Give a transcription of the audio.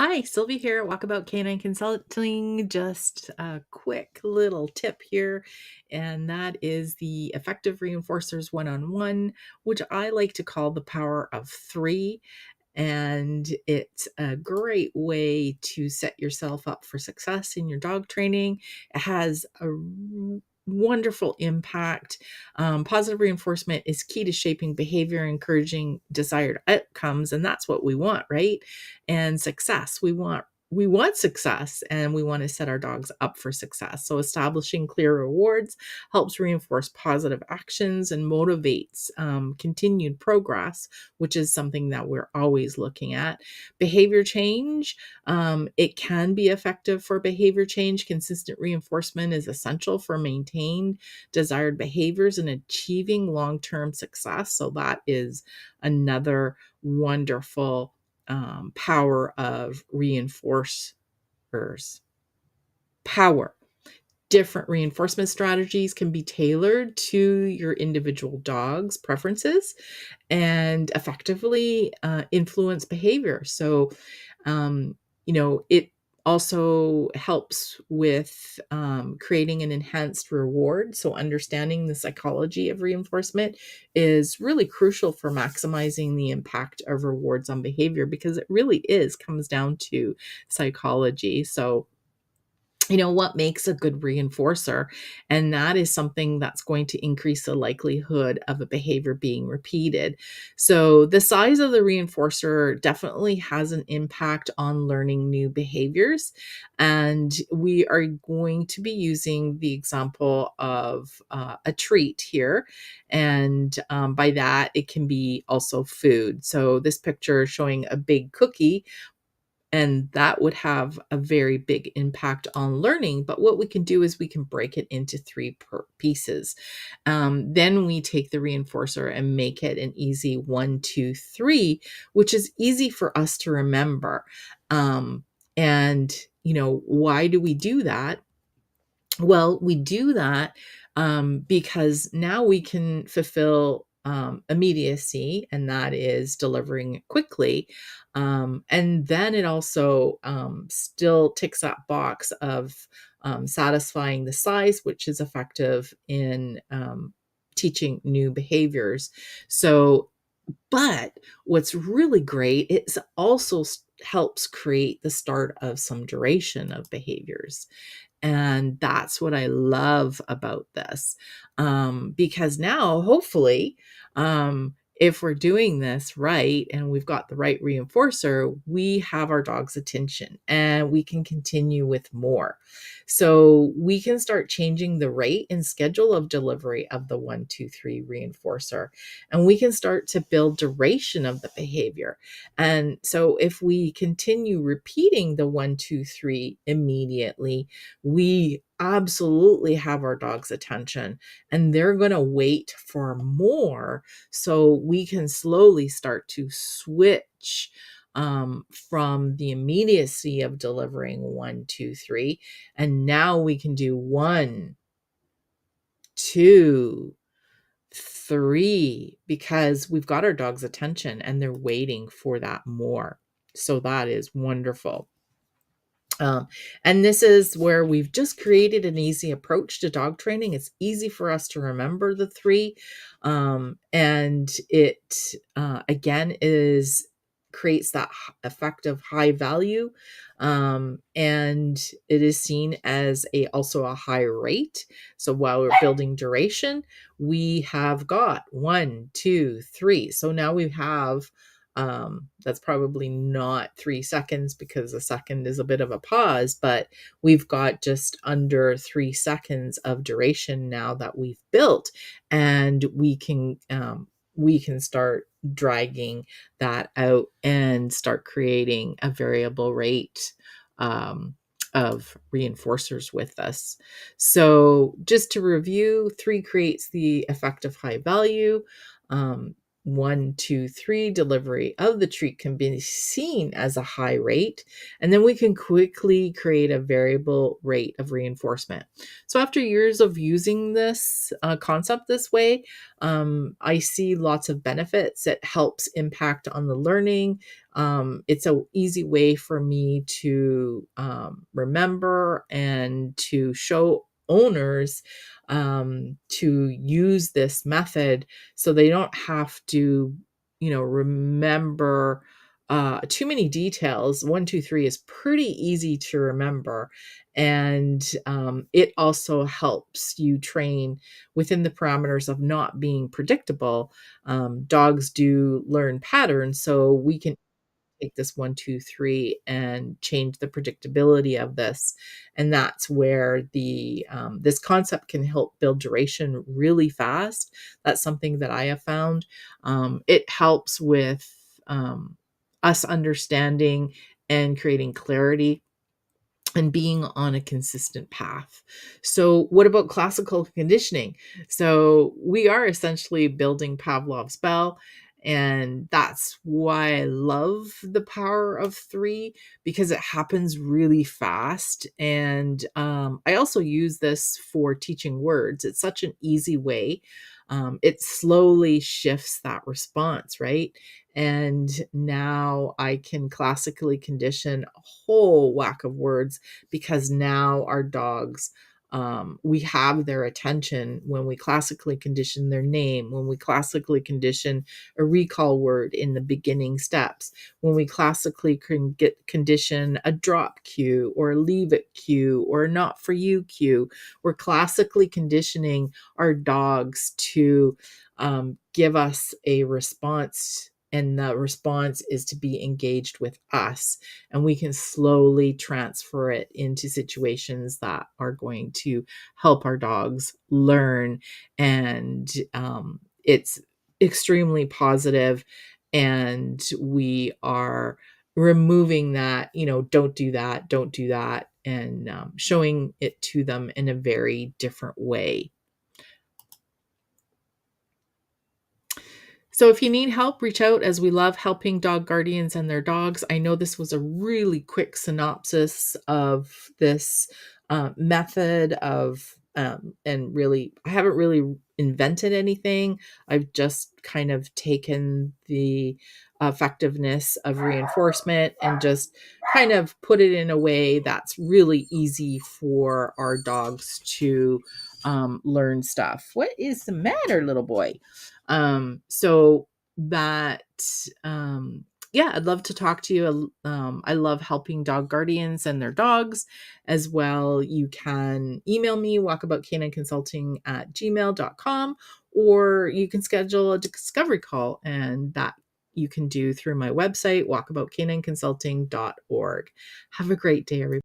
Hi, Sylvie here at Walkabout Canine Consulting. Just a quick little tip here, and that is the effective reinforcers one-on-one, which I like to call the power of three. And it's a great way to set yourself up for success in your dog training. It has a wonderful impact. Positive reinforcement is key to shaping behavior, encouraging desired outcomes, and that's what we want, right? And success. We want success, and we want to set our dogs up for success. So establishing clear rewards helps reinforce positive actions and motivates continued progress, which is something that we're always looking at. Behavior change, it can be effective for behavior change. Consistent reinforcement is essential for maintained desired behaviors and achieving long-term success. So that is another wonderful power of reinforcers. Power. Different reinforcement strategies can be tailored to your individual dog's preferences and effectively influence behavior. So, it also helps with creating an enhanced reward. So, understanding the psychology of reinforcement is really crucial for maximizing the impact of rewards on behavior because it really comes down to psychology. So, what makes a good reinforcer, and that is something that's going to increase the likelihood of a behavior being repeated. So the size of the reinforcer definitely has an impact on learning new behaviors, and we are going to be using the example of a treat here, and by that it can be also food. So this picture is showing a big cookie, and that would have a very big impact on learning. But what we can do is we can break it into three pieces. Then we take the reinforcer and make it an easy 1, 2, 3, which is easy for us to remember. And, why do we do that? Well, we do that because now we can fulfill immediacy, and that is delivering quickly. And then it also still ticks that box of satisfying the size, which is effective in teaching new behaviors. So, but what's really great is also helps create the start of some duration of behaviors. And that's what I love about this. Because now, hopefully, if we're doing this right and we've got the right reinforcer, we have our dog's attention and we can continue with more. So we can start changing the rate and schedule of delivery of the 1, 2, 3 reinforcer, and we can start to build duration of the behavior. And so if we continue repeating the 1, 2, 3 immediately, we absolutely have our dog's attention, and they're going to wait for more, so we can slowly start to switch from the immediacy of delivering 1, 2, 3, and now we can do 1, 2, 3 because we've got our dog's attention and they're waiting for that more. So that is wonderful. And this is where we've just created an easy approach to dog training. It's easy for us to remember the three. And it, again, creates that effective high value. And it is seen as also a high rate. So while we're building duration, we have got 1, 2, 3. So now we have that's probably not 3 seconds because a second is a bit of a pause, but we've got just under 3 seconds of duration now that we've built, and we can start dragging that out and start creating a variable rate of reinforcers with us. So just to review, 3 creates the effective high value. 1, 2, 3 delivery of the treat can be seen as a high rate, and then we can quickly create a variable rate of reinforcement. So after years of using this concept this way, I see lots of benefits. It helps impact on the learning. It's an easy way for me to remember and to show owners to use this method so they don't have to, remember too many details. 1, 2, 3 is pretty easy to remember. And it also helps you train within the parameters of not being predictable. Dogs do learn patterns, so we can take this 1, 2, 3 and change the predictability of this. And that's where this concept can help build duration really fast. That's something that I have found. It helps with us understanding and creating clarity and being on a consistent path. So, what about classical conditioning? So, we are essentially building Pavlov's bell, and that's why I love the power of three, because it happens really fast. And I also use this for teaching words. It's such an easy way. It slowly shifts that response, right? And now I can classically condition a whole whack of words because now our dogs, we have their attention when we classically condition their name, when we classically condition a recall word in the beginning steps, when we classically can condition a drop cue or a leave it cue or a not for you cue. We're classically conditioning our dogs to give us a response, and the response is to be engaged with us, and we can slowly transfer it into situations that are going to help our dogs learn. And it's extremely positive, and we are removing that, don't do that, don't do that, and showing it to them in a very different way. So if you need help, reach out, as we love helping dog guardians and their dogs. I know this was a really quick synopsis of this method of, and really, I haven't really invented anything. I've just kind of taken the effectiveness of reinforcement and just kind of put it in a way that's really easy for our dogs to learn stuff. What is the matter, little boy? So that, yeah, I'd love to talk to you. I love helping dog guardians and their dogs as well. You can email me, walkaboutcanineconsulting@gmail.com, or you can schedule a discovery call, and that you can do through my website, walkaboutcanineconsulting.org. Have a great day, everybody.